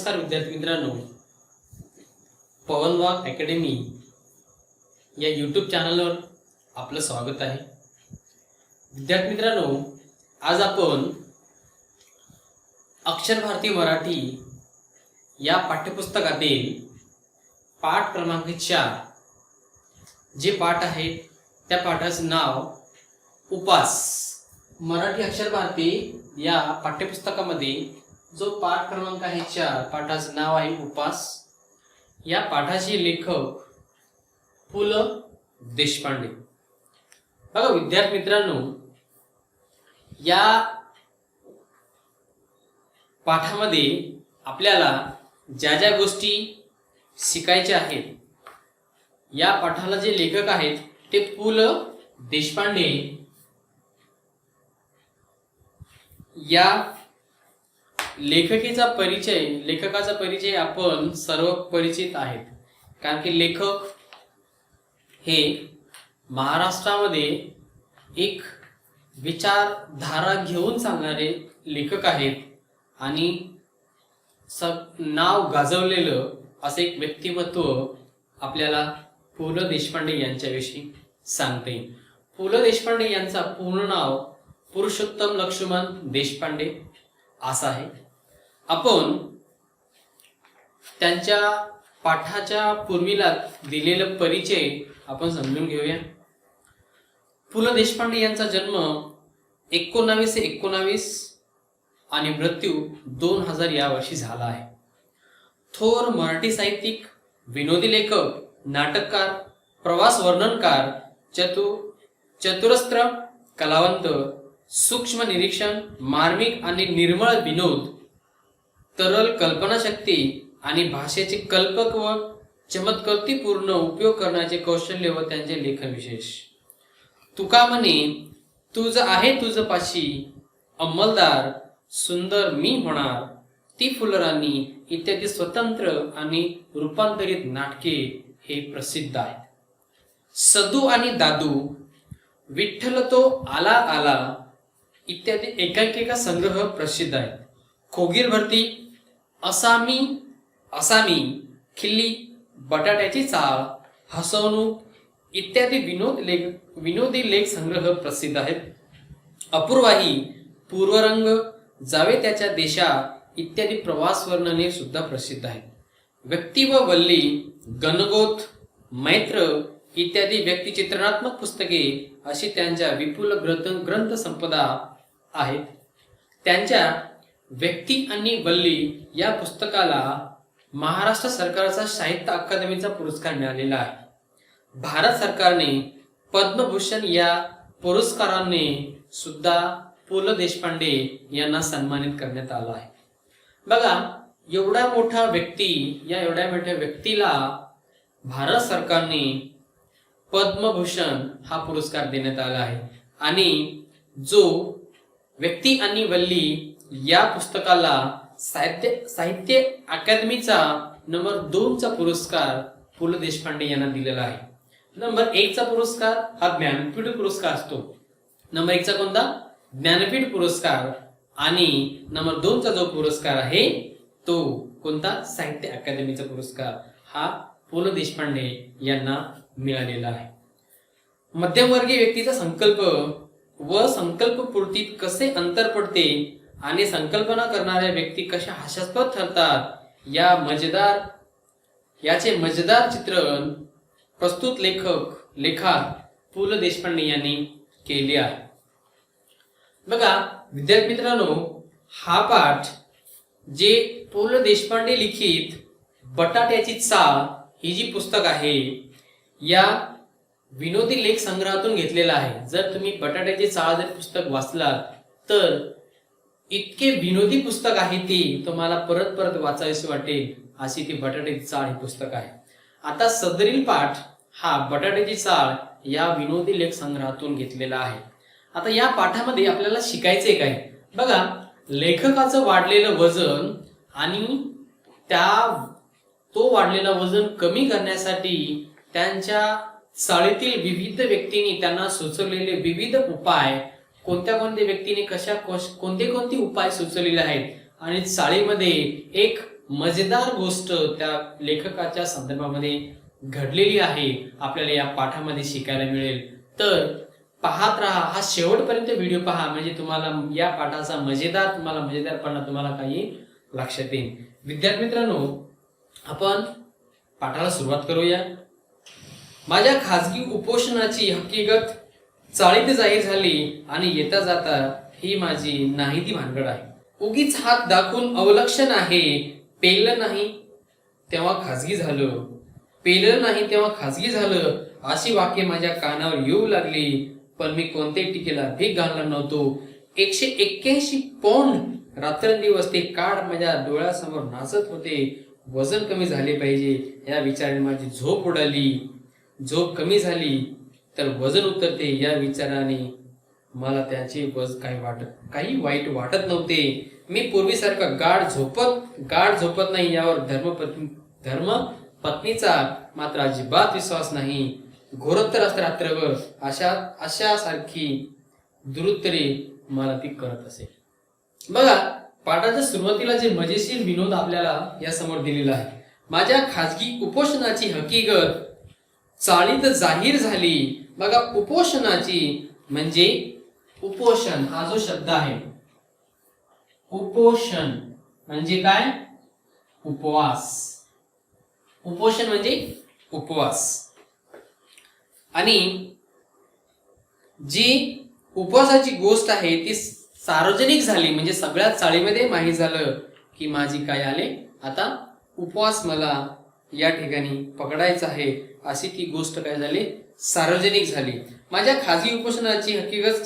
नमस्कार विद्यार्थी मित्रांनो, पवन वाघ अकॅडमी या यूट्यूब चॅनलवर आपलं स्वागत आहे। विद्यार्थी मित्रांनो, आज आपण अक्षर भारती मराठी या पाठ्यपुस्तकातील पाठ क्रमांक 4 जे पाठ आहे त्या पाठाचं नाव उपास। मराठी अक्षर भारती या पाठ्यपुस्तकामध्ये जो पाठ क्रमांक आहे 4 पाठाचं नाव आहे उपास। या पाठाचे लेखक पु ल देशपांडे। बघा विद्यार्थी मित्रांनो, या पाठामध्ये आपल्याला ज्या ज्या गोष्टी शिकायच्या आहेत, या पाठाला जे लेखक आहेत ते पु ल देशपांडे या लेखकाचा परिचय आपण सर्व परिचित आहेत, कारण की लेखक हे महाराष्ट्रामध्ये एक विचारधारा घेऊन सांगणारे लेखक आहेत आणि नाव गाजवलेलं असे एक व्यक्तिमत्व आपल्याला पु ल देशपांडे यांच्याविषयी सांगते। पु ल देशपांडे यांचा पूर्ण नाव पुरुषोत्तम लक्ष्मण देशपांडे असं आहे। आपण त्यांच्या पाठाच्या पूर्वीला दिलेला परिचय आपण समजून घेऊया। पु ल देशपांडे यांचा जन्म 1919 आणि मृत्यू 2000 या वर्षी झाला आहे। थोर मराठी साहित्यिक, विनोदी लेखक, नाटककार, प्रवास वर्णनकार, चतुरस्त्र कलावंत, सूक्ष्म निरीक्षण, मार्मिक आणि निर्मळ विनोद, तरल कल्पनाशक्ती आणि भाषेचे कल्पक व चमत्कृतीपूर्ण उपयोग करण्याचे कौशल्य व त्यांचे लेखन विशेष। तुका म्हणे तुझ आहे तुझ पाशी, अंमलदार सुंदर मी होणार, ती फुलराणी इत्यादी स्वतंत्र आणि रूपांतरित नाटके हे प्रसिद्ध आहेत। सदू आणि दादू, विठ्ठल तो आला आला इत्यादी एकांकिका संग्रह प्रसिद्ध आहेत। खोगीर भरती, असामी, खिल्ली, बटाट्याची चाळ, हसवणूक इत्यादी विनोदी लेख संग्रह प्रसिद्ध आहेत। अपूर्वाही, पूर्वरंग, जावे त्याच्या देशा इत्यादी प्रवास वर्णने सुद्धा प्रसिद्ध आहेत। व्यक्ती व वल्ली, गणगोत, मैत्र इत्यादी व्यक्तिचित्रणात्मक पुस्तके अशी त्यांच्या विपुल ग्रंथ संपदा आहेत। त्यांच्या व्यक्ती आणि वल्ली या पुस्तकाला महाराष्ट्र सरकारचा साहित्य अकादमीचा पुरस्कार मिळालेला आहे। भारत सरकारने पद्मभूषण या पुरस्काराने सुद्धा पु ल देशपांडे यांना सन्मानित करण्यात आला आहे। बघा, एवढ्या मोठ्या व्यक्तीला भारत सरकारने पद्मभूषण हा पुरस्कार देण्यात आला आहे आणि जो व्यक्ती आणि वल्ली या पुस्तकाला साहित्य अकादमीचा नंबर 2 चा पुरस्कार पु ल देशपांडे यांना दिलेला आहे। नंबर 1 चा पुरस्कार हा ज्ञानपीठ पुरस्कार असतो। नंबर 1 चा कोणता? ज्ञानपीठ पुरस्कार, आणि नंबर 2 चा जो पुरस्कार आहे तो कोणता? साहित्य अकादमीचा पुरस्कार हा पु ल देशपांडे यांना मिळालेला आहे। मध्यमवर्गीय व्यक्तीचा संकल्प व संकल्पपूर्तीत कसे अंतर पडते आणि संकल्पना करणाऱ्या व्यक्ती कशा हास्यास्पद ठरतात याचे मजेदार चित्रण प्रस्तुत लेखात पु ल देशपांडे यांनी केले आहे। बघा विद्यार्थी मित्रांनो, हा पाठ जे पु ल देशपांडे लिखित बटाट्याची चाळ ही जी पुस्तक आहे या विनोदी लेख संग्रहातून घेतलेला आहे। जर तुम्ही बटाट्याची चाळ जर पुस्तक वाचलात तर इतके विनोदी पुस्तक आहे ते तुम्हाला परत परत वाचायचे वाटेल अशी ती बटाट्याची चाळ ही पुस्तक आहे। आता सदरील पाठ हा बटाट्याची चाळ या विनोदी लेख संग्रहातून घेतलेला आहे। आता या पाठामध्ये आपल्याला शिकायचे काय? बघा, लेखकाचं वाढलेलं वजन आणि तो वाढलेला वजन कमी करण्यासाठी त्यांच्या चाळीतील विविध व्यक्तींनी त्यांना सुचवलेले विविध उपाय, कोणत्या व्यक्तीने कोणते उपाय सुचवलेले आहेत आणि चाळीमध्ये एक मजेदार गोष्ट त्या लेखकाच्या संदर्भामध्ये घडलेली आहे आपल्याला या पाठामध्ये शिकायला मिळेल. तर पाहत राहा, हा शेवटपर्यंत व्हिडिओ पहा, म्हणजे तुम्हाला या पाठाचा मजेदारपणा तुम्हाला काही लक्षात येईल. विद्यार्थी मित्रांनो, आपण पाठाला सुरुवात करूया. माझ्या खाजगी उपोषणाची हकीकत चाळीत जाहीर झाली आणि येता जाता ही माझी नाही ती भानगड आहे. उगीच हात दाखवून अवलक्षण आहे, पेललं नाही तेव्हा खाजगी झालं, पेललं नाही तेव्हा खाजगी झालं, अशी वाक्य माझ्या कानावर येऊ लागली. पण मी कोणत्याही टीकेला भीक घालणार नव्हतो. 181 पौंड रात्रंदिवस ते कार्ड माझ्या डोळ्यासमोर नाचत होते. वजन कमी झाले पाहिजे या विचाराने माझी झोप उडाली. झोप कमी झाली तर वजन उतरते या विचाराने मला त्याचे काही वाईट वाटत नव्हते. मी पूर्वीसारखा गाढ झोपत नाही यावर धर्मपत्नीचा मात्र अजिबात विश्वास नाही. घोरतर असते रात्रभर अशा सारखी दुरुत्तरे मला ती करत असे. बघा, पाठाच्या सुरुवातीला जे मजेशीर विनोद आपल्याला या समोर दिलेला आहे. माझ्या खाजगी उपोषणाची हकीकत चाळीत जाहीर झाली. बघा, उपोषणाची म्हणजे उपोषण हा जो शब्द आहे, उपोषण म्हणजे काय? उपवास. उपोषण म्हणजे उपवास. आणि जी उपवासाची गोष्ट आहे ती सार्वजनिक झाली, म्हणजे सगळ्या चाळीमध्ये माहीत झालं की माझी काय आले, आता उपवास मला या ठिकाणी पकडायचा आहे, अशी ती गोष्ट काय झाली, सार्वजनिक झाली. माझ्या खाजगी उपोषणाची हकीकत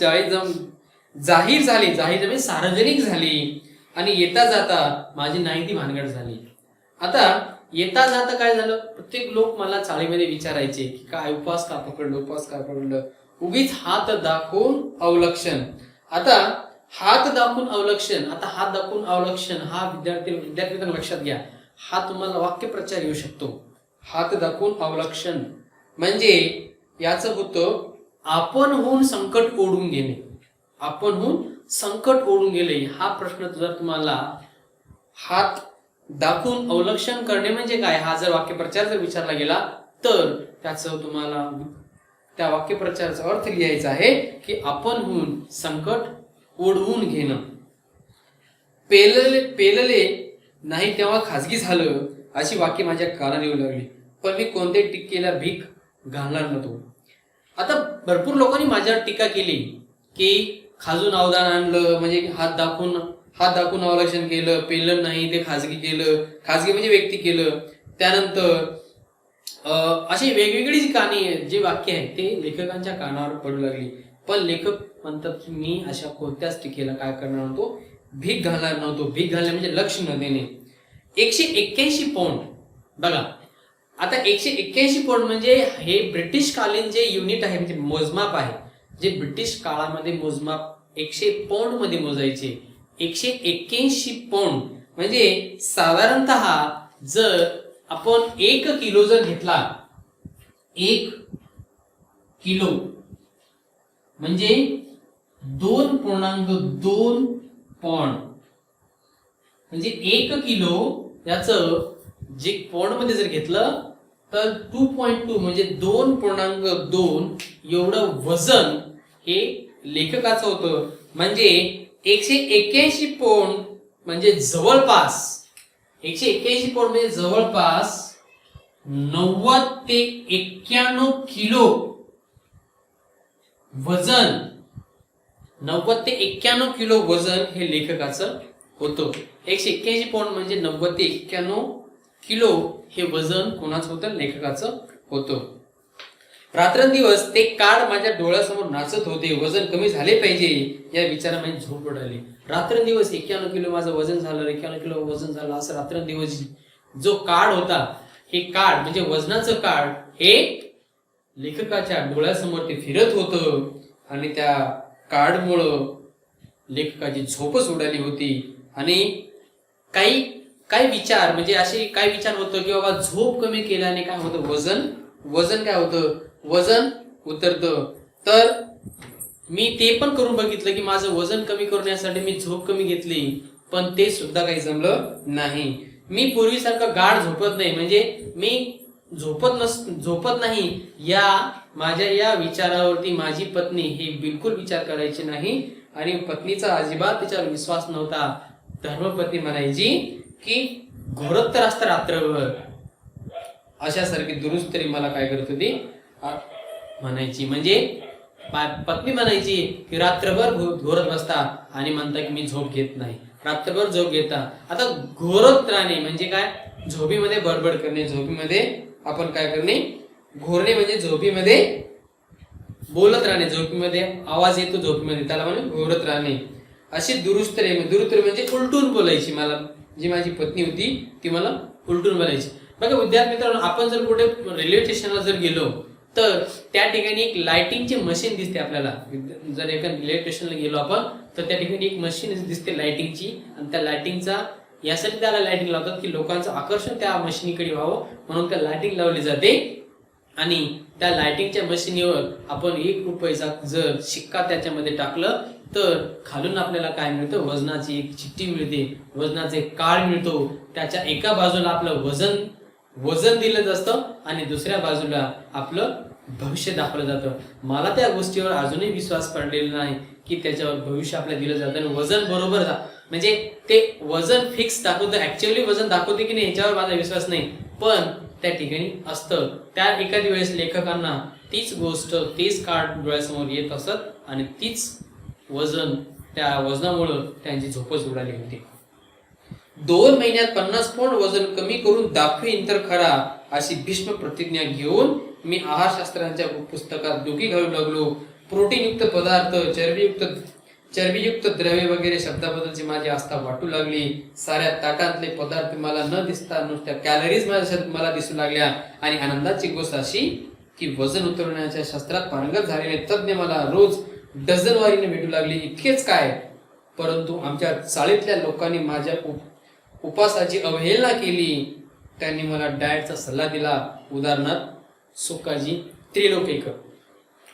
जाहीर झाली म्हणजे सार्वजनिक झाली आणि येता जाता माझी नाही ती भानगड झाली. आता येता जाता काय झालं, प्रत्येक लोक मला चाळीमध्ये विचारायचे की काय उपवास का पकडलं, उगीच हात दाखवून अवलक्षण. आता हात दाखवून अवलक्षण हा विद्यार्थ्यांना लक्षात घ्या, हा तुम्हाला वाक्यप्रचार येऊ शकतो. हात दाखवून अवलक्षण म्हणजे याचं होतं आपणहून संकट ओढून घेणे. आपणहून संकट ओढून गेले हा प्रश्न जर तुम्हाला हात दाखवून अवलक्षण करणे म्हणजे काय हा जर वाक्यप्रचार जर विचारला गेला तर त्याचं तुम्हाला त्या वाक्यप्रचाराचा अर्थ लिहायचा आहे की आपणहून संकट ओढवून घेणं. पेलले नाही तेव्हा खाजगी झालं अशी वाक्य माझ्या कानावर येऊ लागली, पण मी कोणत्याही टीकेला भीक घालणार नव्हतो. आता भरपूर लोकांनी माझ्यावर टीका केली की खाजून अवदान आणलं, म्हणजे हात दाखवून अवलक्षण केलं, पेललं नाही ते खाजगी केलं, खाजगी म्हणजे व्यक्ती केलं. त्यानंतर अशी वेगवेगळी जी वाक्य आहेत ते लेखकांच्या कानावर पडू लागली. पण लेखक म्हणतात की मी अशा कोणत्याच टीकेला काय करणार नव्हतो, भीक घालणार नव्हतो. भीक घालणे म्हणजे लक्ष न देणे. 181 पौंड. बघा, आता 181 पौंड म्हणजे हे ब्रिटिश कालीन जे युनिट आहे, म्हणजे मोजमाप आहे, जे ब्रिटिश काळामध्ये मोजमाप 100 पौंड मध्ये मोजायचे. 181 पौंड म्हणजे साधारणतः जर आपण 1 किलो जर घेतला, 1 किलो म्हणजे 2.2 पौंड, म्हणजे 1 किलो याचं जे पौंड मध्ये जर घेतलं तर 2.2 म्हणजे 2.2 एवढं वजन हे लेखकाचं होतं. म्हणजे 181 पौंड म्हणजे जवळपास 181 पौंड म्हणजे जवळपास 90 ते 91 किलो वजन, 90 ते 91 किलो वजन हे लेखकाचं होतं. 181 पौंड म्हणजे 90 ते 91 किलो हे वजन कोणाचं होतं, लेखकाचं होतं. रात्रंदिवस ते कार्ड माझ्या डोळ्यासमोर नाचत होते. वजन कमी झाले पाहिजे या विचाराने झोप उडाली. रात्रंदिवस 91 किलो माझं वजन झालं, 91 किलो वजन झालं, असं रात्रंदिवस जो कार्ड होता, हे कार्ड म्हणजे वजनाचं कार्ड हे लेखकाच्या डोळ्यासमोर ते फिरत होतं आणि त्या कार्डमुळं लेखकाची झोपच उडाली होती. आणि काही विचार म्हणजे असे काही विचार होतं की बाबा झोप कमी केल्याने काय होतं, वजन काय होतं, वजन उतरतं. तर मी ते पण करून बघितलं की माझं वजन कमी करण्यासाठी मी झोप कमी घेतली, पण ते सुद्धा काही जमलं नाही. मी पूर्वीसारखं गाढ झोपत नाही, म्हणजे मी झोपत नाही, या माझ्या या विचारावरती माझी पत्नी हे बिलकुल विचार करायची नाही आणि पत्नीचा अजिबात तिच्यावर विश्वास नव्हता. धर्मपत्नी म्हणायची की घोरत तर असतं रात्रभर, अशासारखी दुरुस्त तरी मला काय करत होती म्हणायची. म्हणजे पत्नी म्हणायची की रात्रभर घोरत बसता आणि म्हणता की मी झोप घेत नाही, रात्रभर झोप घेता. आता घोरत राहणे म्हणजे काय? झोपीमध्ये बडबड करणे, झोपीमध्ये आपण काय करणे, घोरणे म्हणजे झोपीमध्ये बोलत राहणे, झोपीमध्ये आवाज येतो झोपीमध्ये, त्याला म्हणजे घोरत राहणे. अशी दुरुस्त म्हणजे उलटून बोलायची. मला जी माझी पत्नी होती ती मला उलटून बोलायची. बघा विद्यार्थी मित्रांनो, आपण जर कुठे रेल्वे स्टेशनला जर गेलो तर त्या ठिकाणी एक लाइटिंगची मशीन दिसते आपल्याला. जर एका रेल्वे स्टेशनला गेलो आपण तर त्या ठिकाणी एक मशीन दिसते लाइटिंगची, आणि त्या लाइटिंगचा यासाठी त्याला लाइटिंग लावतात की लोकांचं आकर्षण त्या मशीनीकडे व्हावं म्हणून त्या लाइटिंग लावली जाते. आणि त्या लाइटिंगच्या मशीनीवर आपण ₹1 जर शिक्का त्याच्यामध्ये टाकलं तर खालून आपल्याला काय मिळतं, वजनाची एक चिठ्ठी मिळते, वजनाचा एक कार्ड मिळतो. त्याच्या एका बाजूला आपलं वजन दिलं असतं आणि दुसऱ्या बाजूला आपलं भविष्य दाखवलं जातं. मला त्या गोष्टीवर अजूनही विश्वास पडलेला नाही की त्याच्यावर भविष्य आपल्याला दिलं जातं आणि वजन बरोबर म्हणजे ते वजन फिक्स दाखवतं, ऍक्च्युअली वजन दाखवते की नाही याच्यावर माझा विश्वास नाही, पण त्या ठिकाणी असतं. त्या एखाद्या वेळेस लेखकांना तीच गोष्ट तेच कार्ड डोळ्यासमोर येत असत आणि तीच वजन, त्या वजनामुळं त्यांची झोपच उडाली होती. 2 महिन्यात 50 पौंड वजन कमी करून दाखवीन तर खरा, अशी भीष्म प्रतिज्ञा घेऊन मी आहारशास्त्रांच्या पुस्तकात डोकी घालू लागलो. प्रोटीनयुक्त पदार्थ, चरबीयुक्त द्रव्ये वगैरे शब्दाबद्दलची माझी आस्था वाटू लागली. साऱ्या ताटातले पदार्थ मला न दिसता नुसत्या कॅलरीज मला दिसू लागल्या. आणि आनंदाची गोष्ट अशी की वजन उतरवण्याच्या शास्त्रात पारंगत झालेले तज्ञ मला रोज डझनवारीने भेटू लागले. इतकेच काय, परंतु आमच्या चाळीतल्या लोकांनी माझ्या उपासाची अवहेलना केली. त्यांनी मला डाएटचा सल्ला दिला. उदाहरणार्थ सोकाजी त्रिलोकेकर.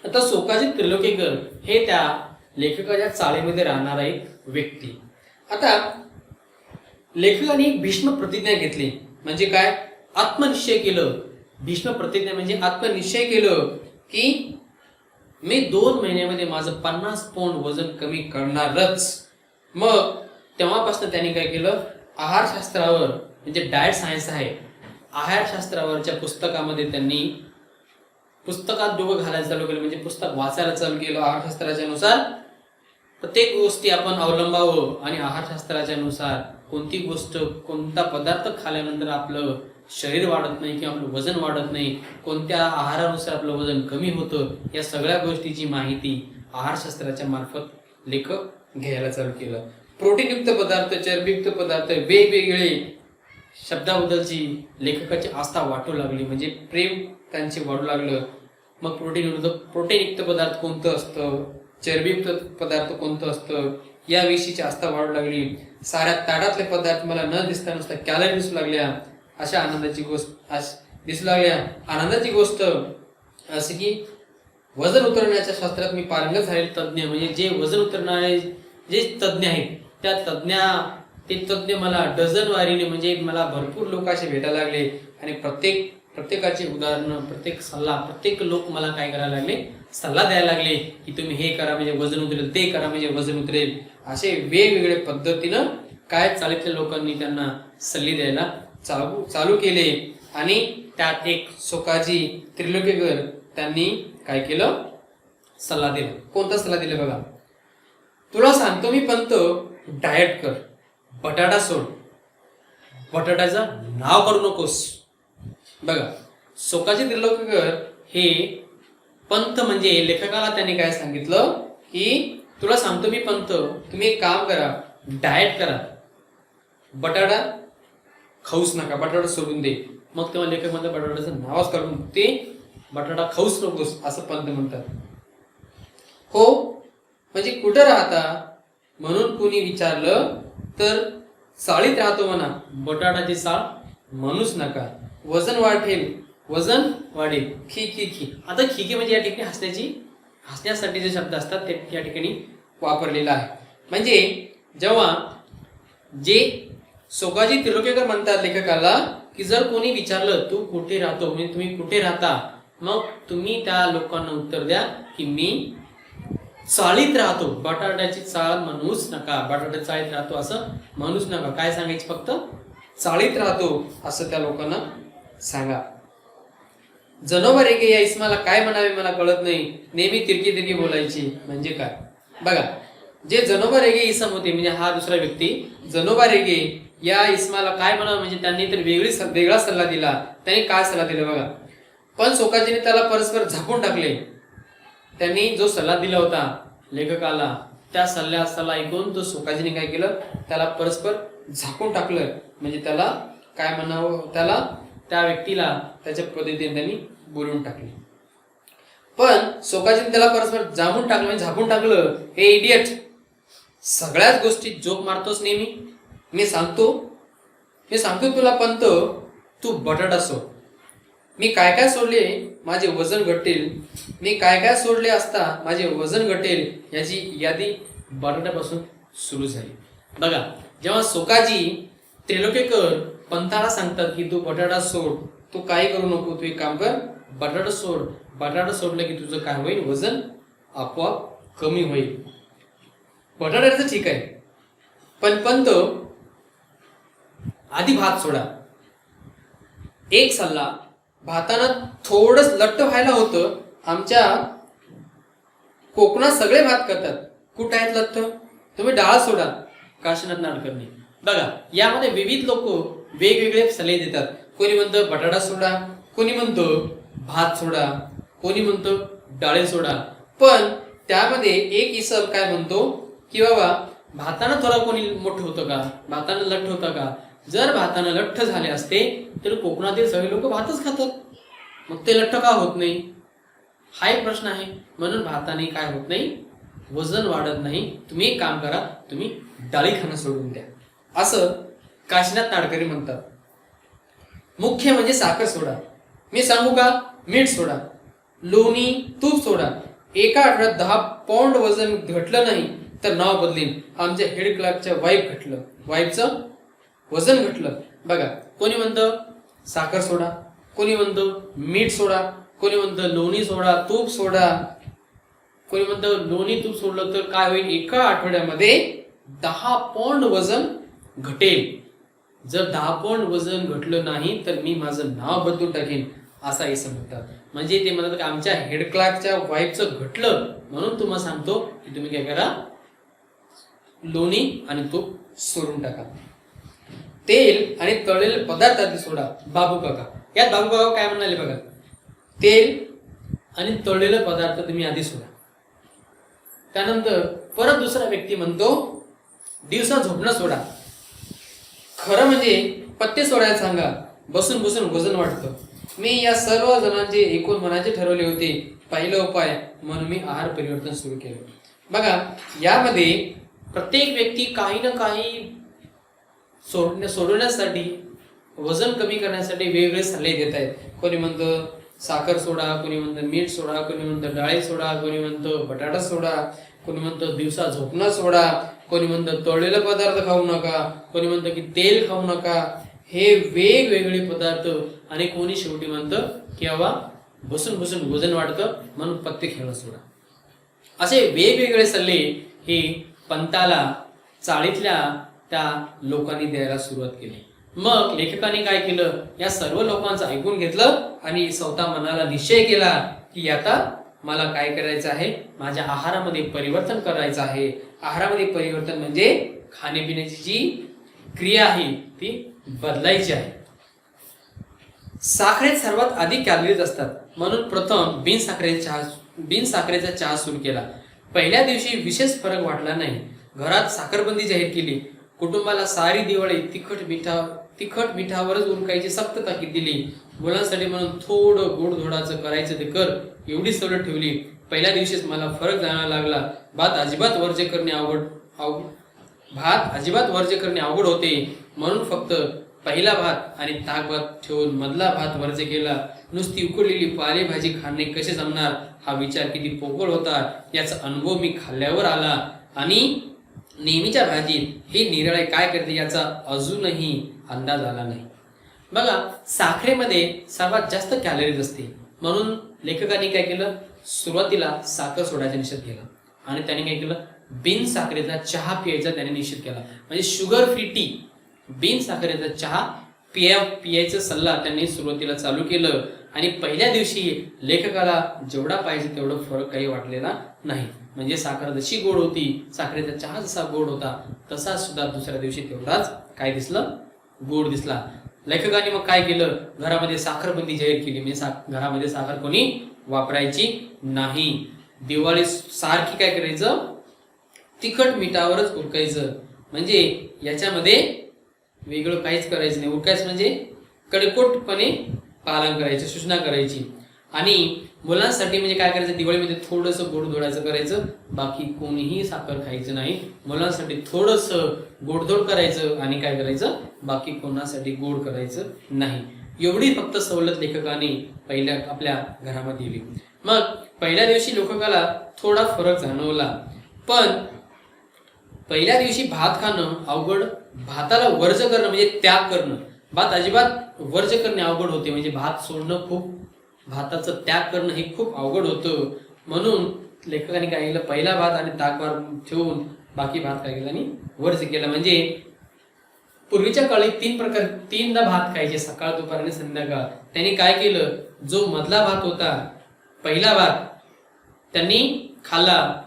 आता सोकाजी त्रिलोकेकर हे त्या लेखकाच्या चाळीमध्ये राहणारा एक व्यक्ती. आता लेखकाने एक भीष्म प्रतिज्ञा घेतली, म्हणजे काय, आत्मनिश्चय केलं. भीष्म प्रतिज्ञा म्हणजे आत्मनिश्चय केलं की मी 2 महिन्यामध्ये माझं 50 पौंड वजन कमी करणारच. मग तेव्हापासून त्यांनी काय केलं, आहारशास्त्रावर, म्हणजे डाएट सायन्स आहे, आहारशास्त्रावरच्या पुस्तकामध्ये त्यांनी पुस्तकात डोकं घालायला चालू केलं, म्हणजे पुस्तक वाचायला चालू केलं. आहारशास्त्राच्या नुसार प्रत्येक गोष्टी आपण अवलंबावं आणि आहारशास्त्राच्या नुसार कोणती गोष्ट, कोणता पदार्थ खाल्ल्यानंतर आपलं शरीर वाढत नाही किंवा आपलं वजन वाढत नाही, कोणत्या आहारानुसार आपलं वजन कमी होतं, या सगळ्या गोष्टीची माहिती आहारशास्त्राच्या मार्फत लेखक घ्यायला चालू केलं. प्रोटीनयुक्त पदार्थ, चरबीयुक्त पदार्थ, वेगवेगळे शब्दाबद्दलची लेखकाची आस्था वाटू लागली, म्हणजे प्रेम त्यांचे वाढू लागलं. मग प्रोटीनयुक्त पदार्थ कोणतं असतं, चरबीयुक्त पदार्थ कोणतं असतं, याविषयीची आस्था वाढू लागली. साऱ्या ताटातले पदार्थ मला न दिसता नुसता कॅलरी दिसू लागल्या. अशा आनंदाची गोष्ट दिसू लागल्या. आनंदाची गोष्ट अशी की वजन उतरवण्याच्या शास्त्रात मी पारंगत झालेले तज्ञ, म्हणजे जे वजन उतरणारे जे तज्ञ आहेत त्या तज्ञ मला डझनवारीने, म्हणजे मला भरपूर लोक असे भेटायला लागले आणि प्रत्येकाचे उदाहरण, प्रत्येक लोक मला काय करायला लागले, सल्ला द्यायला लागले की तुम्ही हे करा म्हणजे वजन उतरेल, ते करा म्हणजे वजन उतरेल. असे वेगवेगळे पद्धतीनं काय चाळीतल्या लोकांनी त्यांना सल्ले द्यायला चालू केले. आणि त्यात एक सोकाजी त्रिलोकेकर त्यांनी काय केलं, सल्ला दिला. कोणता सल्ला दिला बघा, तुला सांगतो मी पंत, डाएट कर, बटाटा सोड, बटाट्याचं नाव करू नकोस. बघा, सोकाजी त्रिलोकेकर हे पंत, म्हणजे लेखकाला त्यांनी काय सांगितलं की तुला सांगतो मी पंत, तुम्ही एक काम करा, डाएट करा, बटाटा खाऊच नका, बटाटा सोडून दे. मग तेव्हा लेखक म्हणतात बटाट्याचं नावच काढून ते बटाटा खाऊच नकोस असं पंत म्हणतात. हो, म्हणजे कुठं राहता म्हणून कुणी विचारलं तर चाळीत राहतो म्हणा, बटाटाची चाळ म्हणूच नका, वजन वाढेल, खी. आता खी म्हणजे या ठिकाणी हसण्यासाठी जे शब्द असतात ते या ठिकाणी वापरलेला आहे. म्हणजे जेव्हा जे सोकाजी त्रिलोकेकर म्हणतात लेखकाला की जर कोणी विचारलं तू कुठे राहतो, म्हणजे तुम्ही कुठे राहता, मग तुम्ही त्या लोकांना उत्तर द्या की मी चाळीत राहतो. बटाट्याची चाळ म्हणूच नका, बटाट्याच्या चाळीत राहतो असं म्हणूच नका. काय सांगायचं, फक्त चाळीत राहतो असं त्या लोकांना सांगा. जनोबा रेगे या इसमाला काय म्हणावे मला कळत नाही, नेहमी तिरकी तिरकी बोलायची. म्हणजे काय बघा, जे जनोबा रेगे इसम होते म्हणजे हा दुसरा व्यक्ती जनोबा रेगे या इसमाला काय म्हणावं म्हणजे त्यांनी तर वेगळा सल्ला दिला. त्यांनी काय सल्ला दिला बघा, पण सोकाजीने त्याला परस्पर झाकून टाकले. त्यांनी जो सल्ला दिला होता लेखकाला त्या सल्ला ऐकून तो सोकाजीने काय केलं, त्याला परस्पर झाकून टाकलं. म्हणजे त्याला काय म्हणावं, त्याला त्या व्यक्तीला त्याच्या पद्धतीने त्यांनी बोलून टाकले. पण सोकाजीने त्याला परस्पर झाकून टाकलं, म्हणजे झाकून टाकलं. हे इडियट, सगळ्याच गोष्टी जोक मारतोस नेहमी. मी सांगतो तुला पंत, तू बटाटा सोड. मी काय काय सोडले माझे वजन घटेल, मी काय काय सोडले असता माझे वजन घटेल, याची यादी बटाट्यापासून सुरू झाली. बघा, जेव्हा सोकाजी त्रिलोकेकर पंताला सांगतात की तू बटाटा सोड, तू काय करू नको, तू एक काम कर, बटाटा सोड. बटाटा सोडलं की तुझं काय होईल, वजन आपोआप कमी होईल. बटाट्याचं ठीक आहे, पण पंत आधी भात सोडा. एक सल्ला, भातानं थोडंच लट्ट व्हायला होतं. आमच्या कोकणात सगळे भात करतात, कुठं आहेत लट्ट, तुम्ही डाळ सोडा. काशीनाथ नाडकर्णी बघा, यामध्ये विविध लोक वेगवेगळे सल्ले देतात. कोणी म्हणतं बटाटा सोडा, कोणी म्हणतं भात सोडा, कोणी म्हणतं डाळे सोडा. पण त्यामध्ये एक इसम काय म्हणतो की बाबा भातानं थोडा कोणी मोठं होतं का, भातानं लठ्ठ होतं का. जर भातानं लठ्ठ झाले असते तर कोकणातील सगळे लोक भातच खातात, मग ते लठ्ठ का होत नाही, हा एक प्रश्न आहे. म्हणून भाताने काय होत नाही, वजन वाढत नाही. तुम्ही एक काम करा, तुम्ही डाळी खाणं सोडून द्या, असं काशीनाथ नाडकरी म्हणतात. मुख्य म्हणजे साखर सोडा. मी सांगू का, मीठ सोडा, लोणी तूप सोडा. एका आठवड्यात 10 पौंड वजन घटलं नाही तर नाव बदलीन. आमच्या हेड क्लार्कच्या वाईफचं वजन घटलं. बघा, कोणी म्हणतं साखर सोडा, कोणी म्हणतं मीठ सोडा, कोणी म्हणतं लोणी सोडा, तूप सोडा. कोणी म्हणतं लोणी तूप सोडलं तर काय होईल, एका आठवड्यामध्ये 10 पौंड वजन घटेल. जर 10 पौंड वजन घटलं नाही तर मी माझं नाव बदलून टाकेन, असा इसम म्हणतात. म्हणजे ते म्हणतात की आमच्या हेड क्लार्कच्या वाईफचं घटलं म्हणून तुम्हाला सांगतो की तुम्ही काय करा, लोणी आणि तूप सोडून टाका. तेल आणि तळलेले पदार्थ आधी सोडा. बाबू काका, यात बाबू काका काय म्हणाले बघा, तेल आणि तळलेले पदार्थ तुम्ही आधी सोडा. त्यानंतर परत दुसरा व्यक्ती म्हणतो दिवसा झोपणं सोडा. खरं म्हणजे पत्ते सोडायला सांगा, बसून बसून वजन वाढतं. मी या सर्व जणांचे एकूण मनाचे ठरवले होते. पहिला उपाय म्हणून मी आहार परिवर्तन सुरू केलं. बघा, यामध्ये प्रत्येक व्यक्ती काही ना काही सोडवण्यासाठी, वजन कमी करण्यासाठी वेगवेगळे सल्ले देत आहेत. कोणी म्हणतं साखर सोडा, कोणी म्हणतं मीठ सोडा, कोणी म्हणतं डाळी सोडा, कोणी म्हणतं बटाटा सोडा, कोणी म्हणतं दिवसा झोपणं सोडा, कोणी म्हणतं तळलेले पदार्थ खाऊ नका, कोणी म्हणतं की तेल खाऊ नका. हे वेगवेगळे पदार्थ. आणि कोणी शेवटी म्हणतं की बाबा बसून बसून वजन वाढतं म्हणून पत्ते खेळणं सोडा. असे वेगवेगळे सल्ले हे पंताला चाळीतल्या त्या लोकांनी द्यायला सुरुवात केली. मग लेखकाने काय केलं, या सर्व लोकांचं ऐकून घेतलं आणि स्वतः मनाला निश्चय केला की आता मला काय करायचं आहे, माझ्या आहारामध्ये परिवर्तन करायचं आहे. आहारामध्ये परिवर्तन म्हणजे खाण्यापिण्याची जी क्रिया आहे ती बदलायची आहे. साखरेत सर्वात अधिक कॅलरीज असतात, म्हणून प्रथम बिनसाखरेचा चहा सुरू केला. पहिल्या दिवशी विशेष फरक वाटला नाही. घरात साखरबंदी जाहीर केली. कुटुंबाला सारी दिवाळी तिखट मिठावरच उरकायची सक्त ताकीद दिली. मुलांसाठी म्हणून थोडं गोडधोडाचं करायचं ते कर, एवढी सवलत ठेवली. पहिल्या दिवशीच मला फरक जाणवायला लागला. भात अजिबात वर्ज्य करणे अवघड होते, म्हणून फक्त पहिला भात आणि ताक भात ठेवून मधला भात वर्ज्य केला. नुसती उकडलेली पालेभाजी खाणे कसे जमणार हा विचार किती पोकळ होता याचा अनुभव मी खाल्ल्यावर आला. आणि नेहमीच्या भाजीत ही निरळे काय करते याचा अजूनही अंदाज आला नाही. बघा, साखरेमध्ये सर्वात जास्त कॅलरीज असते, म्हणून लेखकांनी काय केलं, सुरुवातीला साखर सोडायचा निषेध केला आणि त्याने काय केलं, बिन साखरेचा चहा प्यायचा त्याने निषेध केला. म्हणजे शुगर फ्री टी, बिन साखरेचा चहा पियायचा सल्ला त्यांनी सुरुवातीला चालू केलं. आणि पहिल्या दिवशी लेखकाला जेवढा पाहिजे तेवढं फरक काही वाटलेला नाही. म्हणजे साखर जशी गोड होती, साखरेचा चहा जसा गोड होता, तसा सुद्धा दुसऱ्या दिवशी तेवढाच काय दिसलं, गोड दिसला. लेखकाने मग काय केलं, घरामध्ये साखरबंदी जाहीर केली. म्हणजे घरामध्ये साखर कोणी वापरायची नाही. दिवाळी सारखी काय करायचं, तिखट मिठावरच उरकायचं. म्हणजे याच्यामध्ये वेगळं काहीच करायचं नाही. उरकायचं म्हणजे कडकोटपणे पालन करायचं, सूचना करायची. आणि मुलांसाठी म्हणजे काय करायचं, दिवाळीमध्ये थोडंसं गोडधोडाचं करायचं, बाकी कोणीही साखर खायचं नाही. मुलांसाठी थोडंसं गोडधोड करायचं आणि काय करायचं, बाकी कोणासाठी गोड करायचं नाही. एवढी फक्त सवलत लेखकाने पहिल्या आपल्या घरामध्ये दिली. मग पहिल्या दिवशी लेखकाला थोडा फरक जाणवला, पण पहिल्या दिवशी भात खाणं अवघड, भाताला वर्ज करणं म्हणजे त्याग करणं, भात अजिबात वर्ज करणे अवघड होते. म्हणजे भात सोडणं खूप, भाताचं त्याग करणं हे खूप अवघड होतं. म्हणून लेखकाने काय केलं, पहिला भात आणि ताकभात ठेवून बाकी भात काय केला आणि वर्ज केला. म्हणजे पूर्वीच्या काळी तीनदा भात खायचे, सकाळ, दुपार आणि संध्याकाळ. त्यांनी काय केलं, जो मधला भात होता, पहिला भात त्यांनी खाल्ला,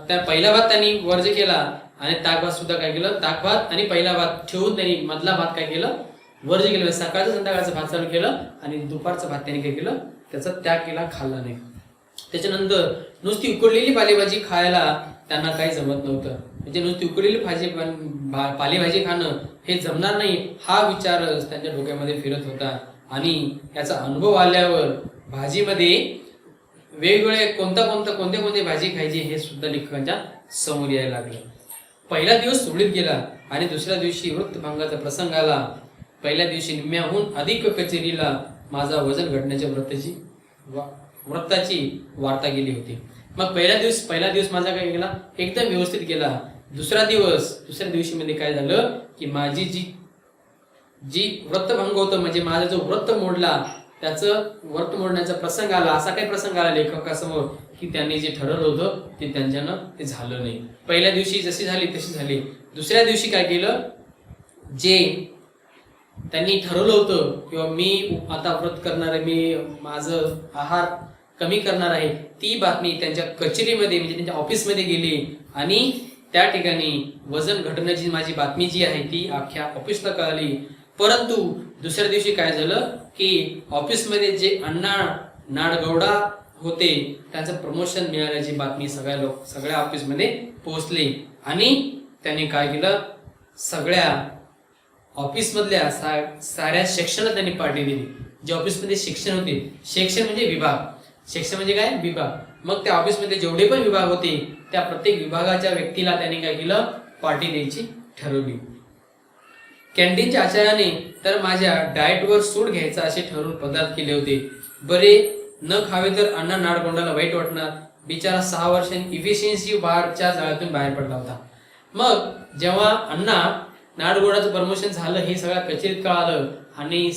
त्या पहिला भात त्यांनी वर्ज केला आणि ताकभात सुद्धा काय केलं, ताकभात आणि पहिला भात ठेवून त्यांनी मधला भात काय केलं, वर्ज केलं. सकाळचं संध्याकाळचं भात चालू केलं आणि दुपारचं भात त्यांनी काय केलं, त्याचा त्याग केला, खाल्ला नाही. त्याच्यानंतर नुसती उकडलेली पालेभाजी खायला त्यांना काही जमत नव्हतं. म्हणजे नुसती उकडलेली पालेभाजी खाणं हे जमणार नाही, हा विचार त्यांच्या डोक्यामध्ये फिरत होता. आणि याचा अनुभव आल्यावर भाजीमध्ये वेगवेगळे कोणते भाजी खायची हे सुद्धा लेखकांच्या समोर यायला लागलं. पहिला दिवस सुरळीत गेला आणि दुसऱ्या दिवशी वृत्तभंगाचा प्रसंग आला. पहिल्या दिवशी निम्म्याहून अधिक कचेरीला माझा वजन घटण्याच्या व्रताची वार्ता गेली होती. मग पहिला दिवस माझा काय गेला, एकदम व्यवस्थित गेला. दुसऱ्या दिवशी मध्ये काय झालं की माझी जी व्रतभंग होतं, म्हणजे माझा जो व्रत मोडला, त्याचं व्रत मोडण्याचा प्रसंग आला. असा काही प्रसंग आला लेखकासमोर की त्यांनी जे ठरवलं होतं ते त्यांच्यानं ते झालं नाही. पहिल्या दिवशी जशी झाली तशी झाली. दुसऱ्या दिवशी काय केलं, जे त्यांनी ठरवलं होतं किंवा मी आता व्रत करणार आहे, मी माझं आहार कमी करणार आहे, ती बातमी त्यांच्या कचेरीमध्ये म्हणजे त्यांच्या ऑफिसमध्ये गेली आणि त्या ठिकाणी वजन घटण्याची माझी बातमी जी आहे ती अख्ख्या ऑफिसला कळाली. परंतु दुसऱ्या दिवशी काय झालं की ऑफिसमध्ये जे अण्णा नाडगौडा होते त्यांचं प्रमोशन मिळाल्याची बातमी सगळ्या ऑफिसमध्ये पोहोचली. आणि त्यांनी काय केलं, सगळ्या ऑफिसमधल्या साऱ्या सेक्शनला त्यांनी पार्टी दिली. जे ऑफिसमध्ये सेक्शन होते, सेक्शन म्हणजे विभाग, सेक्शन म्हणजे काय, विभाग. मग त्या ऑफिसमध्ये जेवढे पण विभाग होते त्या प्रत्येक विभागाच्या व्यक्तीला त्यांनी काय केलं, पार्टी द्यायची ठरवली. कॅन्टीनच्या आचार्याने तर माझ्या डाएटवर सूट घ्यायचा असे ठरवून पदार्थ केले होते. बरे न खावे तर अण्णा नाडगोंडाला वाईट वाटणार, बिचारा 6 वर्षांनी इफिशियन्सी बारच्या जाळ्यातून बाहेर पडला होता. मग जेव्हा अण्णा नाडगोंडाचं प्रमोशन झालं हे सगळ्या कचेरीत कळालं आणि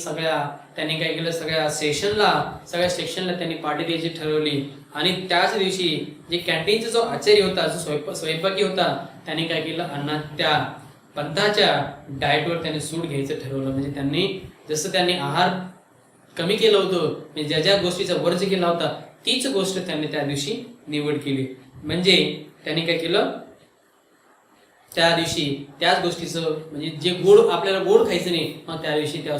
त्यांनी काय केलं, सगळ्या सेक्शनला त्यांनी पार्टी द्यायची ठरवली. आणि त्याच दिवशी जे कॅन्टीनचा जो आचार्य होता, जो स्वयंपाकी होता, त्यांनी काय केलं, अण्णा त्या पंथाच्या डाएटवर त्यांनी सूट घ्यायचं ठरवलं. म्हणजे त्यांनी आहार कमी केलं होतं, म्हणजे ज्या गोष्टीचा वर्ज केला होता तीच गोष्ट त्यांनी त्या दिवशी निवड केली. म्हणजे त्यांनी काय केलं, त्या दिवशी त्याच गोष्टीचं म्हणजे जे आपल्याला गोड खायचं नाही, मग त्या दिवशी त्या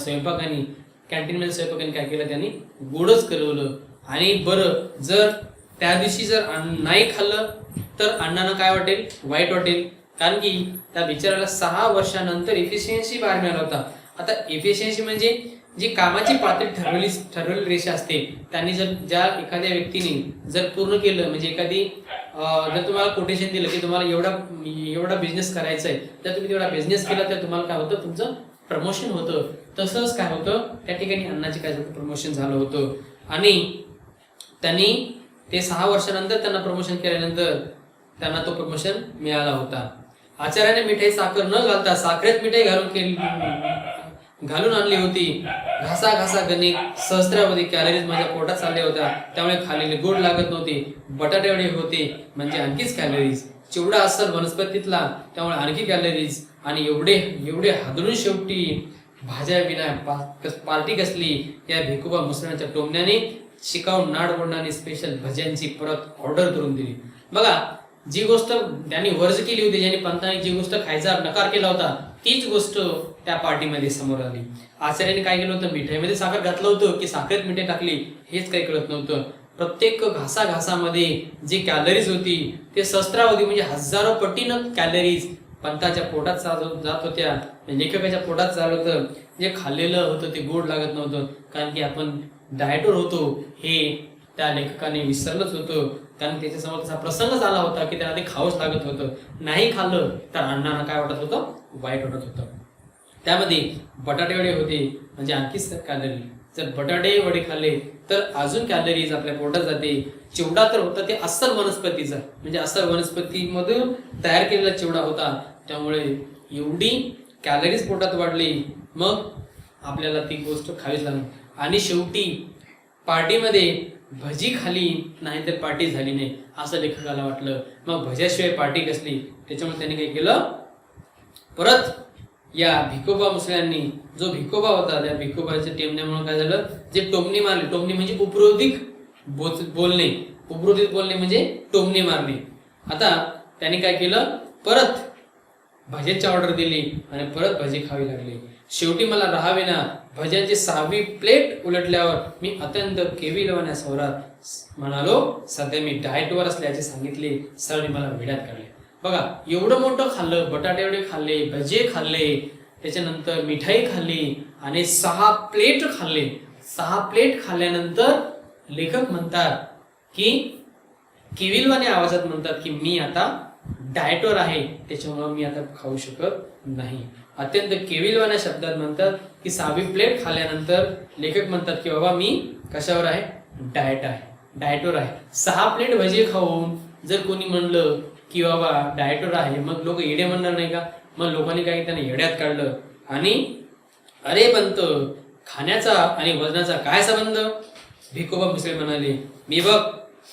कॅन्टीनमध्ये स्वयंपाकाने काय केलं, त्यांनी गोडच करवलं. आणि बरं, जर त्या दिवशी जर नाही खाल्लं तर अण्णांना काय वाटेल, वाईट वाटेल. कारण की त्या बिचाराला 6 वर्षानंतर इफिशियन्सी बाहेर मिळाला होता. आता इफिशियन्सी म्हणजे जी कामाची पातळी ठरवलेली रेषा असते, त्यांनी ज्या एखाद्या व्यक्तीने जर पूर्ण केलं, म्हणजे जर तुम्हाला कोटेशन दिलं की तुम्हाला एवढा बिझनेस करायचा आहे, जर तुम्ही तेवढा बिझनेस केला तर तुम्हाला काय होतं, तुमचं प्रमोशन होतं. तसंच काय होतं, त्या ठिकाणी अण्णाचे काय झालं, प्रमोशन झालं होतं. आणि त्यांनी ते 6 वर्षानंतर त्यांना प्रमोशन केल्यानंतर त्यांना तो प्रमोशन मिळाला होता. आचार्याने मिठाई साखर न घालता साखरेत मिठाई घालून आणली होती. घासा घासा गणित सहस्त्रावधी कॅलरीज माझ्या पोटात चालल्या होत्या, त्यामुळे खाल्लेले गोड लागत नव्हते. बटाटे वडे होते म्हणजे आणखीच कॅलरीज. चिवडा असल वनस्पतीतला, त्यामुळे आणखी कॅलरीज. आणि एवढे एवढे हादरून शेवटी भाज्या विना पार्टी कसली. या भिकोबा मुसळ्याच्या टोमण्याने शिकाऊ नाड बोलणारी स्पेशल भज्यांची परत ऑर्डर करून दिली. बघा, जी गोष्ट त्यांनी वर्ज केली होती, ज्यांनी पंतांनी जी गोष्ट खायचा नकार केला होता, तीच गोष्ट त्या पार्टीमध्ये समोर आली. आचार्याने काय केलं होतं, मिठाईमध्ये साखर घातलं होतं की साखरेत मिठाई टाकली हेच काही कळत नव्हतं. प्रत्येक घासाघासामध्ये जे कॅलरीज होती ते सहस्त्रावधी म्हणजे हजारो पटीनं कॅलरीज पंताच्या पोटात जात होत्या, लेखकाच्या पोटात चालत होतं. जे खाल्लेलं होतं ते गोड लागत नव्हतं, कारण की आपण डाएटवर होतो हे त्या लेखकाने विसरलंच होतं. कारण त्याच्यासमोर तसा प्रसंगच आला होता की त्याला ते खावंच लागत होतं. नाही खाल्लं तर अण्णांना काय वाटत होतं, वाईट वाटत होतं. त्यामध्ये बटाटे वडे होते म्हणजे आणखीच कॅलरी. जर बटाटे वडे खाल्ले तर अजून कॅलरीज आपल्या पोटात जाते. चिवडा तर होता ते अस्सल वनस्पतीचा, म्हणजे अस्सल वनस्पतीमधून तयार केलेला चिवडा होता, त्यामुळे एवढी कॅलरीज पोटात वाढली. मग आपल्याला ती गोष्ट खावीच लागली. आणि शेवटी पार्टीमध्ये भजी खाली नाही तर पार्टी झाली नाही असं लेखकाला वाटलं. मग भज्याशिवाय पार्टी कसली, त्याच्यामुळे त्यांनी काय केलं, परत या भिकोबा मुसळ्यांनी जो भिकोबा होता त्या भिकोबाच्या टेमण्यामुळे काय झालं, जे टोमणी मारली, टोमणी म्हणजे उपरोधिक बोलणे, उपरोधिक बोलणे म्हणजे टोमणी मारली. आता त्यांनी काय केलं, परत भज्याची ऑर्डर दिली आणि परत भजी खावी लागली. शेवटी मला राहावे ना, भज्यांची 6वी प्लेट उलटल्यावर मी अत्यंत केविलवाण्या स्वरात म्हणालो, सध्या मी डाएटवर असल्याचे सांगितले. सरांनी मला वेड्यात काढले. बघा, एवढं मोठं खाल्लं, बटाटे वडे खाल्ले, भजे खाल्ले, त्याच्यानंतर मिठाई खाल्ली आणि 6 प्लेट खाल्ले. 6 प्लेट खाल्ल्यानंतर लेखक म्हणतात की केविलवाण्या आवाजात म्हणतात की मी आता डाएटवर आहे, त्याच्यामुळे मी आता खाऊ शकत नाही. अत्यंत केविलवाण्या शब्दात म्हणतात की 6वी प्लेट खाल्ल्यानंतर लेखक म्हणतात की बाबा मी कशावर आहे, डाएट आहे, डाएटवर आहे. 6 प्लेट भजी खाऊन जर कोणी म्हणलं की बाबा डाएटवर आहे, मग लोक येडे म्हणणार नाही का. मग लोकांनी काय, त्यांना येड्यात काढलं. आणि अरे पंत, खाण्याचा आणि वजनाचा काय संबंध. भिकोबा मुसळे म्हणाले, मी बघ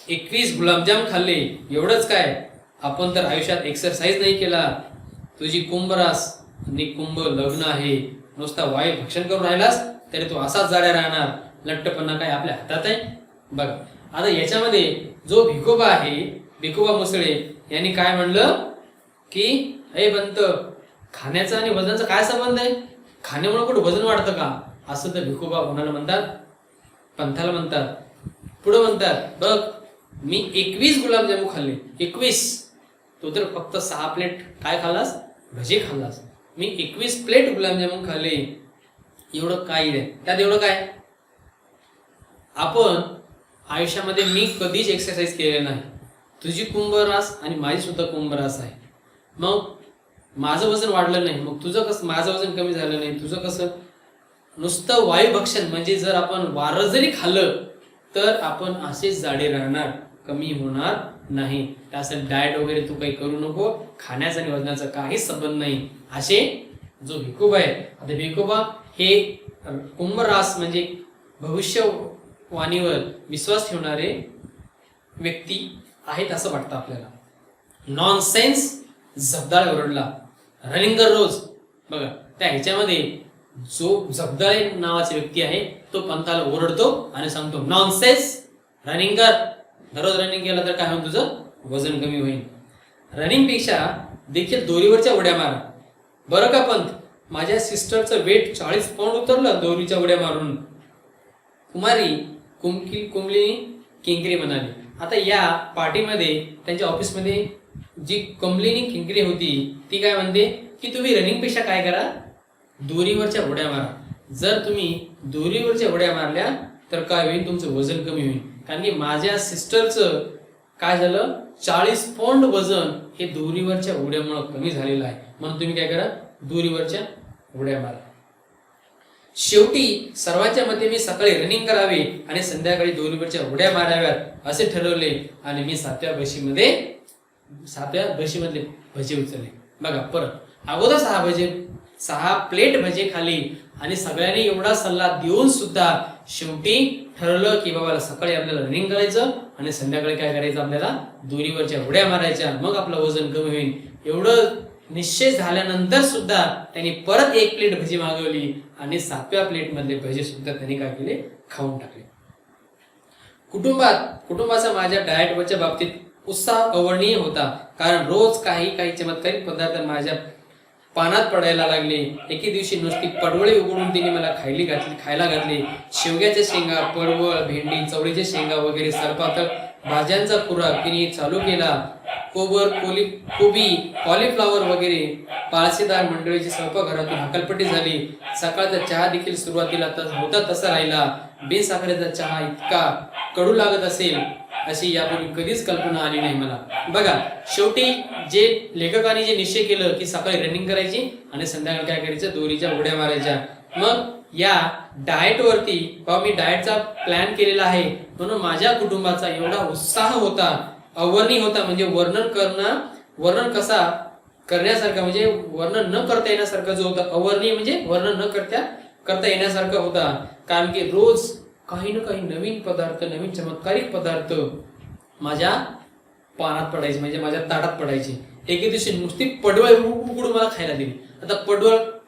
21 गुलाबजाम खाल्ले, एवढंच काय, आपण तर आयुष्यात एक्सरसाइज नाही केला. तुझी कुंभरास आणि कुंभ लग्न आहे, नुसता वायू भक्षण करून राहिलास तरी तू असाच जाड्या राहणार. लठ्ठपणा काय आपल्या हातात आहे. बघा, आता याच्यामध्ये जो भिकोबा आहे, भिकोबा मुसळे यांनी काय म्हणलं की हे पंत, खाण्याचा आणि वजनाचा काय संबंध आहे, खाण्यामुळे कुठं वजन वाढतं का, असं तर भिकोबा कोणाला म्हणतात, पंथाला म्हणतात. पुढं म्हणतात, बघ मी 21 गुलाबजामू खाल्ले, 21, तो तर फक्त 6 प्लेट काय खाल्लास, भजी खाल्लास. मी 21 प्लेट गुलाबजामुन खाल्ले, एवढं काय आहे त्यात, एवढं काय. आपण आयुष्यामध्ये मी कधीच एक्सरसाइज केलेली नाही. तुझी कुंभरास आणि माझी सुद्धा कुंभरास आहे. मग माझं वजन वाढलं नाही, मग तुझं कसं, माझं वजन कमी झालं नाही, तुझं कसं. नुसतं वायुभक्षण म्हणजे जर आपण वारं जरी खाल्लं तर आपण असेच जाडे राहणार, कमी होणार नाही. त्यासाठी डाएट वगैरे तू काही करू नको, खाण्याचा आणि वजनाचा काहीच संबंध नाही, असे जो भिकोबा आहे. आता भिकोबा हे कुंभरास म्हणजे भविष्यवाणीवर विश्वास ठेवणारे व्यक्ती आहेत असं वाटतं आपल्याला. नॉनसेन्स जबदाळे ओरडला, रनिंगर रोज. बघा, त्या ह्याच्यामध्ये जो जबदाळे नावाचा व्यक्ती आहे तो पंथाला ओरडतो आणि सांगतो, नॉनसेन्स, रनिंगर, दररोज रनिंग केलं तर काय होईल, तुझं वजन कमी होईल. रनिंगपेक्षा देखील दोरीवरच्या उड्या मारा. बरं का पंत, माझ्या सिस्टरचं वेट 40 पाऊंड उतरलं दोरीच्या उड्या मारून. कुमारी कुंबली किंकरी म्हणाली. आता या पार्टीमध्ये त्यांच्या ऑफिसमध्ये जी कमलिनी किंकरी होती ती काय म्हणते की तुम्ही रनिंगपेक्षा काय करा, दोरीवरच्या उड्या मारा. जर तुम्ही दोरीवरच्या उड्या मारल्या तर काय होईल, तुमचं वजन कमी होईल. कारण की माझ्या सिस्टरचं काय झालं, 40 पाऊंड वजन हे दोरीवरच्या उड्यामुळे कमी झालेलं आहे. म्हणून तुम्ही काय करा, दोरीवरच्या उड्या मारा. शेवटी सर्वांच्या मते मी सकाळी रनिंग करावे आणि संध्याकाळी दोरीवरच्या उड्या माराव्यात असे ठरवले आणि मी 7व्या बशीमधले भजी उचलले. बघा परत अगोदर 6 प्लेट भजे खाली आणि सगळ्यांनी एवढा सल्ला देऊन सुद्धा शेवटी ठरवलं की बाबा सकाळी आपल्याला रनिंग करायचं आणि संध्याकाळी काय करायचं, आपल्याला दोरीवरच्या उड्या मारायच्या, मग आपलं वजन कमी होईल. एवढं निश्चय झाल्यानंतर सुद्धा त्यांनी परत 1 प्लेट भजी मागवली आणि 7व्या प्लेट मधले भजे सुद्धा त्यांनी काय केले, खाऊन टाकले. कुटुंबाचा माझ्या डाएटवरच्या बाबतीत उत्साह अवर्णनीय होता, कारण रोज काही चमत्कारिक पदार्थ माझ्या पानात पडायला लागले. एके दिवशी नुसती पडवळे उघडून तिने मला खायला घातली. शेवग्याच्या शेंगा, पडवळ, भेंडी, चवळीच्या शेंगा वगैरे सरपातळ भाज्यांचा खुराक तिने चालू केला. कोबी, कॉलीफ्लॉवर वगैरे पाळसेदार मंडळीची स्वयंपाकघरातून हकालपट्टी झाली. सकाळचा चहा देखील सुरुवातीला होता तसा राहिला. बिनसाखरेचा चहा इतका कडू लागत असेल अशी यापूर्वी कधीच कल्पना आली नाही मला. बघा शेवटी जे लेखकाने जे निश्चय केलं की सकाळी रनिंग करायची आणि संध्याकाळी काय करायचं, दोरीच्या उड्या मारायच्या. मग या डाएट वरती मी डाएटचा प्लॅन केलेला आहे म्हणून माझ्या कुटुंबाचा एवढा उत्साह होता, अवर्णनीय होता. म्हणजे वर्णन कसा करण्यासारखा, म्हणजे वर्णन न करता येण्यासारखं जो होता. अवर्णनीय म्हणजे वर्णन न करता येण्यासारखं होता, कारण की रोज काही ना काही नवीन पदार्थ, नवीन चमत्कारिक पदार्थ माझ्या पानात पडायचे, म्हणजे माझ्या ताटात पडायचे. एके दिवशी नुसती पडवळ उकडून मला खायला दिली. आता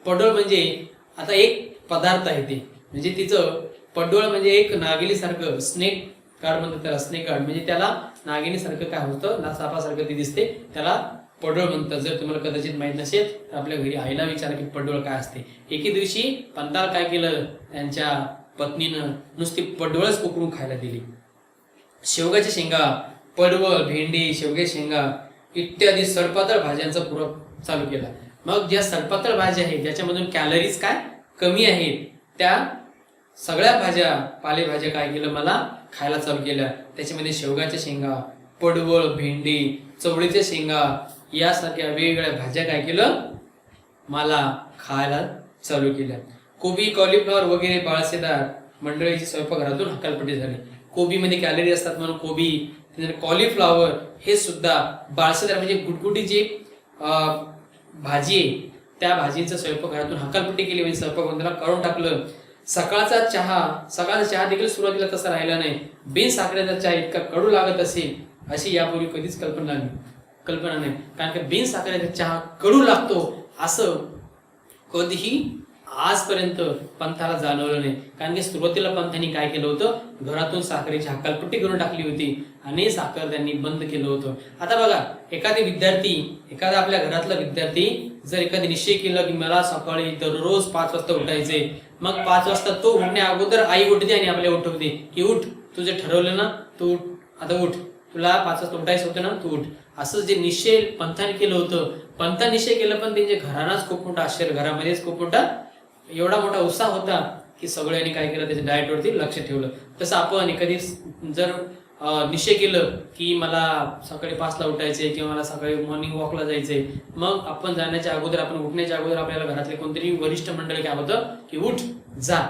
पडवळ म्हणजे आता एक पदार्थ आहे ते, म्हणजे तिचं पडवळ म्हणजे एक नागिनीसारखं, स्नेक कार्ड म्हणतात त्याला, स्नेक कार्ड म्हणजे त्याला नागिनीसारखं काय होतं, सापासारखं ते दिसते, त्याला पडवळ म्हणतात. जर तुम्हाला कदाचित माहित नसेल तर आपल्या घरी आईला विचारा की पडवळ काय असते. एके दिवशी पंताला काय केलं, त्यांच्या पत्नीनं नुसती पडवळच उकडून खायला दिली. शेवगाच्या शेंगा, पडवळ, भेंडी, शेवग्याच्या शेंगा इत्यादी सरपातळ भाज्यांचा पुरवठा चालू केला. मग ज्या सरपातळ भाज्या आहेत ज्याच्यामधून कॅलरीज काय कमी आहेत, त्या सगळ्या भाज्या, पालेभाज्या काय केलं, मला खायला चालू केल्या. त्याच्यामध्ये शेवगाच्या शेंगा, पडवळ, भेंडी, चवळीच्या शेंगा यासारख्या वेगवेगळ्या भाज्या काय केलं, मला खायला चालू केल्या. कोबी, कॉलीफ्लॉवर वगैरे बाळसेदार मंडळीची स्वयंपाकघरातून हकालपट्टी झाली. कोबीमध्ये कॅलरी असतात म्हणून कोबी, कॉलीफ्लॉवर हे सुद्धा बाळसेदार म्हणजे गुटगुटी जी भाजी आहे त्या भाजीचं स्वयंपाकघरातून हकालपट्टी केली, म्हणजे स्वयंपाकघराला काढून टाकलं. सकाळचा चहा देखील सुरुवातीला तसा राहिला नाही. बिन साखरेचा चहा इतका कडू लागत असेल अशी यापूर्वी कधीच कल्पना नाही, कारण की बिन साखरेचा चहा कडू लागतो असं कधीही आजपर्यंत पंथाला जाणवलं नाही. कारण की सुरुवातीला पंथांनी काय केलं होतं, घरातून साखरेची हकालपट्टी करून टाकली होती आणि साखर त्यांनी बंद केलं होतं. आता बघा एखादा आपल्या घरातला विद्यार्थी जर एखादी निश्चय केलं की मला सकाळी दररोज 5 वाजता उठायचे, मग 5 वाजता तो उठण्या अगोदर आई उठते आणि आपल्याला उठवते की उठ, तुझे ठरवलं ना, तू आता उठ, तुला 5 वाजता उठायचं होतं ना, तू उठ. असं जे निश्चय पंथाने केलं होतं, पंथा निश्चय केलं पण त्यांच्या घरानाच खूप मोठा आश्चर्य, घरामध्येच खूप मोठा एवढा मोठा उत्साह होता की सगळ्यांनी काय केलं, त्याच्या डाएटवरती लक्ष ठेवलं. तसं आपण एखादी जर निश्चय केलं की मला सकाळी 5ला उठायचे किंवा मला सकाळी मॉर्निंग वॉकला जायचंय, मग आपण जाण्याच्या अगोदर, आपण उठण्याच्या अगोदर आपल्याला घरातले कोणतरी वरिष्ठ मंडळी काय होतं की उठ जा,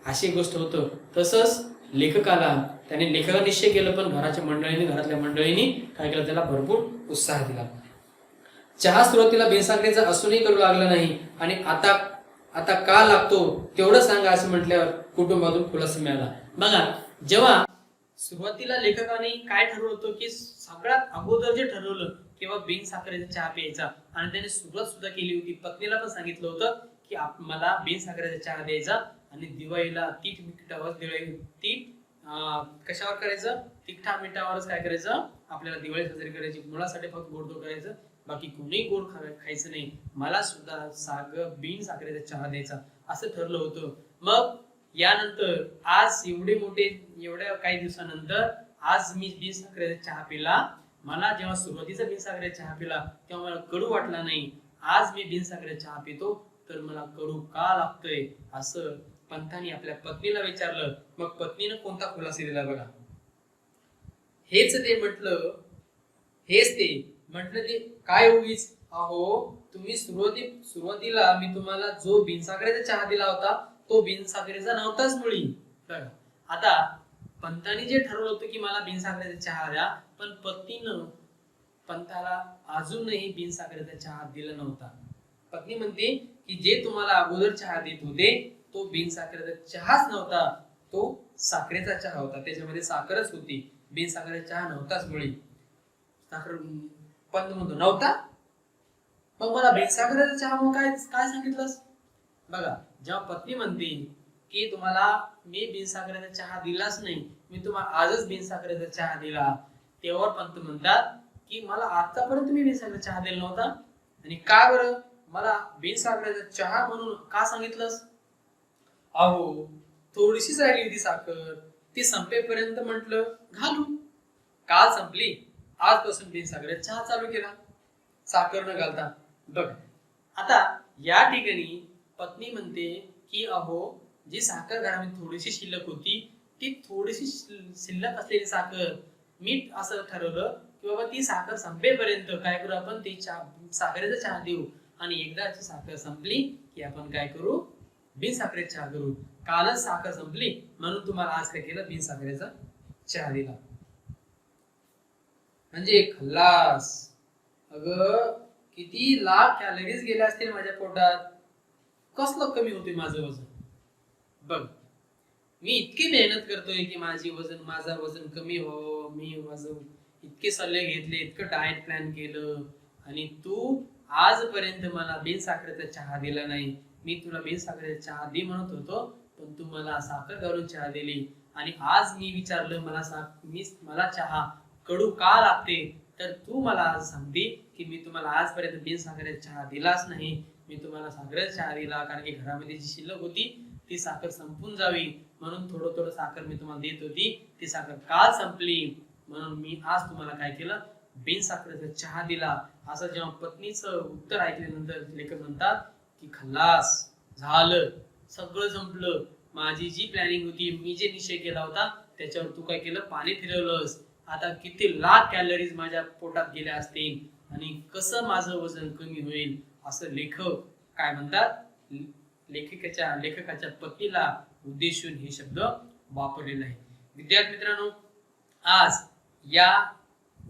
अशी गोष्ट होतं. तसंच लेखकाने निश्चय केलं, पण घरातल्या मंडळींनी काय केलं, त्याला भरपूर उत्साह दिला. चहा सुरुवातीला बिनसाखरेचा असूनही करू लागला नाही आणि आता का लागतो तेवढं सांगा असं म्हटल्यावर कुटुंबातून खुलासा मिळाला. बघा जेव्हा सुरुवातीला लेखकाने काय ठरवलं होतं की सगळ्यात अगोदर जे ठरवलं किंवा बिन साखरेचा चहा प्यायचा, आणि त्याने सुरुवात सुद्धा केली होती, पत्नीला पण सांगितलं होतं की मला बिन साखरेचा चहा द्यायचा आणि दिवाळीला कशावर करायचं, तिखटा मिठावरच काय करायचं, आपल्याला दिवाळी साजरी करायची. मुलासाठी फक्त गोड करायचं, बाकी कोणी गोड खायचं नाही, मला सुद्धा बिन साखरेचा चहा द्यायचा असं ठरलं होतं. मग यानंतर आज एवढ्या काही दिवसानंतर आज मी बिन साखरेचा चहा पिला. मला जेव्हा सुरुवातीचा बिन साखरेचा चहा पिला तेव्हा मला कडू वाटला नाही. आज मी बिन साखरेचा चहा पितो तर मला कडू का लागतोय असं पंथांनी आपल्या पत्नीला विचारलं. मग पत्नीनं कोणता खुलासा दिला बघा. हेच ते म्हटलं ते काय उगीच, अहो तुम्ही सुरुवातीला मी तुम्हाला जो बिनसाखरेचा चहा दिला होता तो बिनसाखरेचा नव्हताच मुळी. आता पंतांनी जे ठरवलं होतं की मला बिनसाखरेचा चहा द्या, पण पत्नीनं पंथाला अजूनही बिनसाखरेचा चहा दिला नव्हता. पत्नी म्हणते की जे तुम्हाला अगोदर चहा देत होते तो बिनसाखरेचा चहाच नव्हता, तो साखरेचा चहा होता. त्याच्यामध्ये साखरच होती, बिनसाखरेचा चहा नव्हताच. मुळी साखर पंत म्हणतो नव्हता, मग मला बिनसाखरेचा चहा म्हणून काय काय सांगितलंस? बघा, जेव्हा पत्नी म्हणते की तुम्हाला मी बिनसाखरेचा चहा दिलाच नाही, मी तुम्हाला आजच बिनसाखरेचा चहा दिला, तेव्हा पंत म्हणतात की मला आतापर्यंत तुम्ही बिनसाखरेचा चहा दिला नव्हता, आणि का बरं मला बिनसाखरेचा चहा म्हणून का सांगितलंस? अहो, थोडीशीच राहिली होती साखर, ती संपेपर्यंत म्हटलं घालू. काल संपली, आजपासून बिनसाखरेचा चहा चालू केला, साखर न घालता. बघ, आता या ठिकाणी पत्नी म्हणते की अहो, जी साखर घरामध्ये थोडीशी शिल्लक होती, ती थोडीशी शिल्लक असलेली साखर मी असं ठरवलं की बाबा ती साखर संपेपर्यंत काय करू आपण, ती साखरेचा चहा देऊ, आणि एकदा ती साखर संपली की आपण काय करू, बिनसाखरेचा चहा करू. कालच साखर संपली म्हणून तुम्हाला आज काय केलं, बिनसाखरेचा चहा दिला. म्हणजे खल्लास. अगं, किती लाख कॅलरीज गेल्या असतील माझ्या पोटात, कसलं कमी होतोय माझं वजन. बघ, मी इतकी मेहनत करतोय की माझं वजन कमी हो, मी वजन इतके सल्ले घेतले, इतकं डाएट प्लॅन केलं, आणि तू आजपर्यंत मला बिनसाखरेचा चहा दिला नाही. मी तुला बिनसाखरेचा चहा दे म्हणत होतो, पण तू मला साखर घालून चहा दिली, आणि आज मी विचारलं मला चहा कडू का लागते, तर तू मला आज सांगते की मी तुम्हाला आजपर्यंत बिनसाखरेचा चहा दिलाच नाही, मी तुम्हाला साखरेचा चहा दिला कारण की घरामध्ये जी शिल्लक होती ती साखर संपून जावी म्हणून थोडं थोडं साखर मी तुम्हाला देत होती, ती साखर काल संपली म्हणून मी आज तुम्हाला काय केलं, बिनसाखरेचा चहा दिला. असं जेव्हा पत्नीचं उत्तर ऐकल्यानंतर लेखक म्हणतात की खल्लास झालं, सगळं संपलं, माझी जी प्लॅनिंग होती, मी जे निश्चय केला होता त्याच्यावर तू काय केलं, पाणी फिरवलंस. आता किती लाख कॅलरीज माझ्या पोटात गेल्या असतील, आणि कसं माझं वजन कमी होईल, असं लेखक काय म्हणतात, लेखकाच्या पत्नीला उद्देशून हे शब्द वापरलेले आहे. विद्यार्थी मित्रांनो, आज या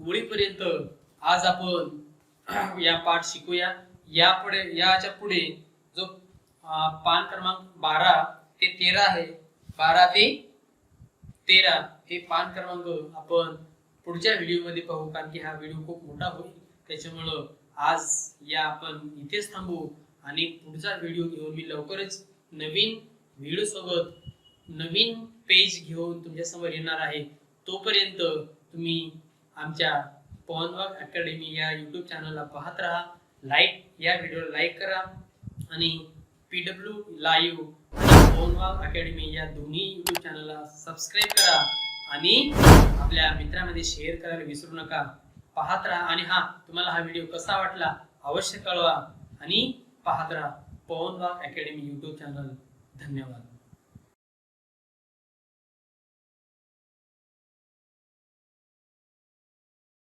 ओळीपर्यंत आज आपण या पाठ शिकूया. याच्या पुढे जो पान क्रमांक 12 ते 13 आहे, 12 ते 13 हे पान क्रमांक आपण पुढच्या व्हिडिओ मध्ये पाहू, कारण की हा व्हिडिओ खूप मोठा होईल. त्याच्यामुळं आज आपण इथेच थांबू, आणि पुढचा व्हिडिओ घेऊन मी लवकरच नवीन व्हिडिओ सोबत नवीन पेज घेऊन तुमच्या समोर येणार आहे. तोपर्यंत तुम्ही आमच्या पवनवाघ अकॅडमी या YouTube चॅनलला पाहत राहा. या व्हिडिओला लाईक करा, आणि PW लाईव्ह आणि पवनवाघ अकॅडमी या दोन्ही YouTube चॅनलला सबस्क्राईब करा, आणि आपल्या मित्रांमध्ये शेअर करायला विसरू नका. पाहत राहा, आणि तुम्हाला हा व्हिडिओ कसा वाटला अवश्य कळवा, आणि पाहत राहा पवनवाघ अकॅडमी YouTube चॅनल. धन्यवाद.